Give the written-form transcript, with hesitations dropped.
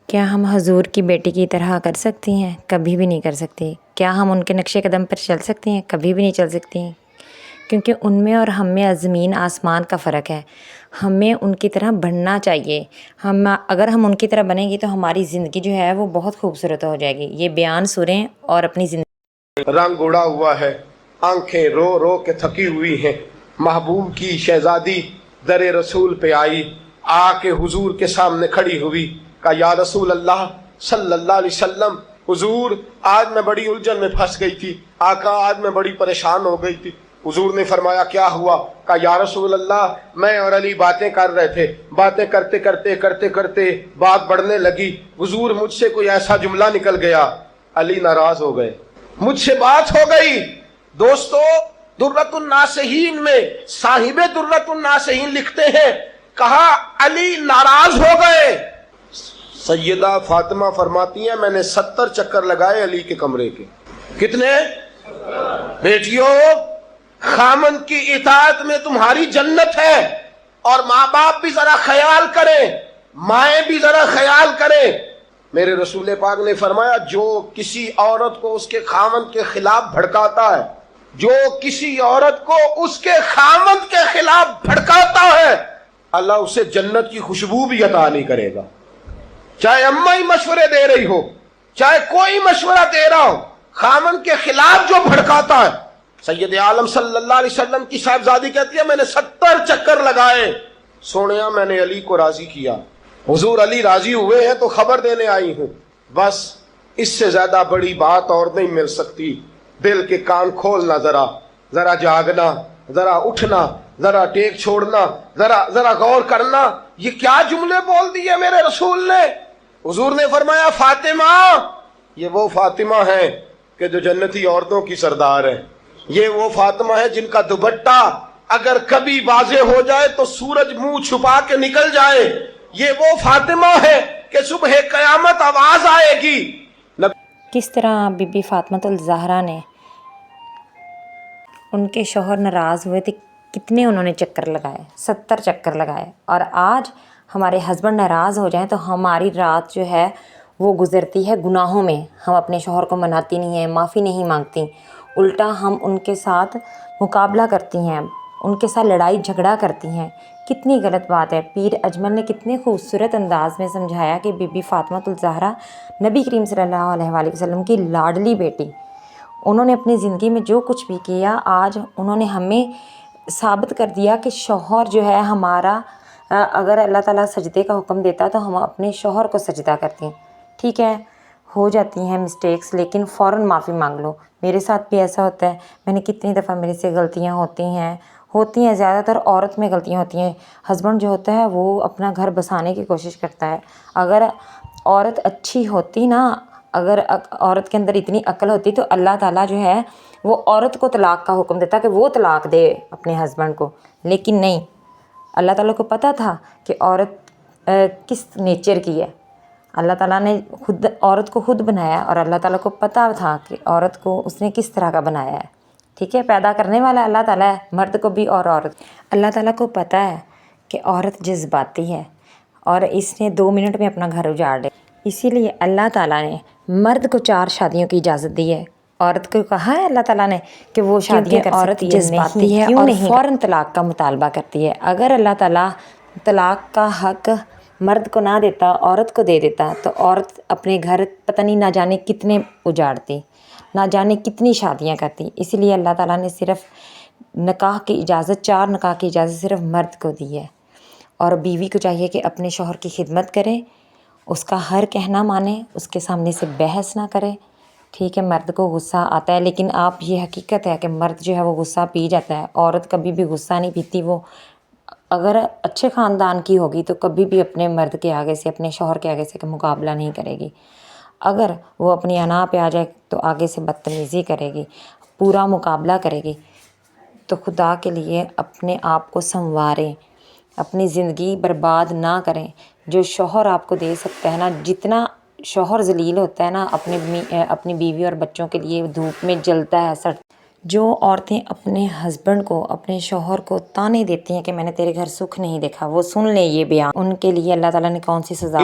کیا ہم حضور کی بیٹی کی طرح کر سکتی ہیں؟ کبھی بھی نہیں کر سکتی۔ کیا ہم ان کے نقش قدم پر چل سکتی ہیں؟ کبھی بھی نہیں چل سکتی ہیں، کیونکہ ان میں اور ہم میں زمین آسمان کا فرق ہے۔ ہمیں ان کی طرح بننا چاہیے۔ اگر ہم ان کی طرح بنیں گی تو ہماری زندگی جو ہے وہ بہت خوبصورت ہو جائے گی۔ یہ بیان سنیں اور اپنی زندگی۔ رنگ اڑا ہوا ہے، آنکھیں رو رو کے تھکی ہوئی ہیں، محبوب کی شہزادی در رسول پہ آئی، آ کے حضور کے سامنے کھڑی ہوئی، کہا یا رسول اللہ صلی اللہ علیہ وسلم، حضور آج میں بڑی الجھن میں پھنس گئی تھی، آقا آج میں بڑی پریشان ہو گئی تھی۔ حضور نے فرمایا کیا ہوا؟ کہا یا رسول اللہ میں اور علی باتیں کر رہے تھے، باتیں کرتے کرتے کرتے کرتے بات بڑھنے لگی، حضور مجھ سے کوئی ایسا جملہ نکل گیا، علی ناراض ہو گئے، مجھ سے بات ہو گئی۔ دوستو درۃ الناصحین میں صاحب درۃ الناصحین لکھتے ہیں، کہا علی ناراض ہو گئے۔ سیدہ فاطمہ فرماتی ہیں میں نے 70 چکر لگائے علی کے کمرے کے۔ کتنے؟ بیٹیوں خامن کی اطاعت میں تمہاری جنت ہے، اور ماں باپ بھی ذرا خیال کریں، مائیں بھی ذرا خیال کریں۔ میرے رسول پاک نے فرمایا جو کسی عورت کو اس کے خامن کے خلاف بھڑکاتا ہے، جو کسی عورت کو اس کے خامن کے خلاف بھڑکاتا ہے، اللہ اسے جنت کی خوشبو بھی عطا نہیں کرے گا۔ چاہے اماں ہی مشورے دے رہی ہو، چاہے کوئی مشورہ دے رہا ہو، خامن کے خلاف جو بھڑکاتا ہے۔ سید عالم صلی اللہ علیہ وسلم کی صاحبزادی کہتی ہے میں نے 70 چکر لگائے، سونیا میں نے علی کو راضی کیا۔ حضور علی راضی ہوئے ہیں تو خبر دینے آئی ہوں، بس اس سے زیادہ بڑی بات اور نہیں مل سکتی۔ دل کے کان کھولنا، ذرا جاگنا، ذرا اٹھنا، ذرا ٹیک چھوڑنا، ذرا غور کرنا۔ یہ کیا جملے بول دیے میرے رسول نے؟ حضور نے فرمایا فاطمہ، یہ وہ فاطمہ ہے کہ جو جنتی عورتوں کی سردار ہے، یہ وہ فاطمہ ہے جن کا دوپٹہ اگر کبھی واضح ہو جائے تو سورج منہ چھپا کے نکل جائے، یہ وہ فاطمہ ہے کہ صبح قیامت آواز آئے گی۔ کس طرح بی بی فاطمہ الزہرا نے ان کے شوہر ناراض ہوئے تھے، کتنے انہوں نے چکر لگائے، 70 چکر لگائے، اور آج ہمارے ہسبینڈ ناراض ہو جائیں تو ہماری رات جو ہے وہ گزرتی ہے گناہوں میں۔ ہم اپنے شوہر کو مناتی نہیں ہیں، معافی نہیں مانگتی، الٹا ہم ان کے ساتھ مقابلہ کرتی ہیں، ان کے ساتھ لڑائی جھگڑا کرتی ہیں۔ کتنی غلط بات ہے۔ پیر اجمل نے کتنے خوبصورت انداز میں سمجھایا کہ بی بی فاطمہ الزہرا نبی کریم صلی اللہ علیہ وآلہ وسلم کی لاڈلی بیٹی، انہوں نے اپنی زندگی میں جو کچھ بھی کیا، آج انہوں نے ہمیں ثابت کر دیا کہ شوہر جو ہے ہمارا، اگر اللہ تعالیٰ سجدے کا حکم دیتا تو ہم اپنے شوہر کو سجدہ کرتے ہیں۔ ٹھیک ہے ہو جاتی ہیں مسٹیکس، لیکن فوراً معافی مانگ لو۔ میرے ساتھ بھی ایسا ہوتا ہے، میں نے کتنی دفعہ میرے سے غلطیاں ہوتی ہیں، زیادہ تر عورت میں غلطیاں ہوتی ہیں۔ ہسبینڈ جو ہوتا ہے وہ اپنا گھر بسانے کی کوشش کرتا ہے، اگر عورت اچھی ہوتی نا، اگر عورت کے اندر اتنی عقل ہوتی تو اللہ تعالیٰ جو ہے وہ عورت کو طلاق کا حکم دیتا کہ وہ طلاق دے اپنے ہسبینڈ کو، لیکن نہیں، اللہ تعالیٰ کو پتہ تھا کہ عورت کس نیچر کی ہے۔ اللہ تعالیٰ نے خود عورت کو خود بنایا، اور اللہ تعالیٰ کو پتہ تھا کہ عورت کو اس نے کس طرح کا بنایا ہے۔ ٹھیک ہے، پیدا کرنے والا اللہ تعالیٰ ہے، مرد کو بھی اور عورت۔ اللہ تعالیٰ کو پتہ ہے کہ عورت جذباتی ہے اور اس نے 2 منٹ میں اپنا گھر اجاڑ لیا، اسی لیے اللہ تعالیٰ نے مرد کو 4 شادیوں کی اجازت دی ہے۔ عورت کو کہا ہے اللہ تعالیٰ نے کہ وہ شادیاں کر سکتی ہے، جذباتی ہے اور فوراً طلاق کا مطالبہ کرتی ہے۔ اگر اللہ تعالیٰ طلاق کا حق مرد کو نہ دیتا، عورت کو دے دیتا، تو عورت اپنے گھر پتہ نہیں نہ جانے کتنے اجاڑتی، نہ جانے کتنی شادیاں کرتی۔ اسی لیے اللہ تعالیٰ نے صرف نکاح کی اجازت، 4 نکاح کی اجازت صرف مرد کو دی ہے، اور بیوی کو چاہیے کہ اپنے شوہر کی خدمت کرے، اس کا ہر کہنا مانے، اس کے سامنے سے بحث نہ کرے۔ ٹھیک ہے، مرد کو غصہ آتا ہے، لیکن آپ یہ حقیقت ہے کہ مرد جو ہے وہ غصہ پی جاتا ہے، عورت کبھی بھی غصہ نہیں پیتی۔ وہ اگر اچھے خاندان کی ہوگی تو کبھی بھی اپنے مرد کے آگے سے، اپنے شوہر کے آگے سے مقابلہ نہیں کرے گی۔ اگر وہ اپنی انا پہ آ جائے تو آگے سے بدتمیزی کرے گی، پورا مقابلہ کرے گی۔ تو خدا کے لیے اپنے آپ کو سنواریں، اپنی زندگی برباد نہ کریں۔ جو شوہر آپ کو دے سکتا ہے نا، جتنا شوہر ذلیل ہوتا ہے نا اپنی بیوی اور بچوں کے لیے، دھوپ میں جلتا ہے، سڑتا ہے۔ جو عورتیں اپنے ہسبینڈ کو، اپنے شوہر کو تانے دیتی ہیں کہ میں نے تیرے گھر سکھ نہیں دیکھا، وہ سن لیں یہ بیان، ان کے لیے اللہ تعالیٰ نے کون سی سزا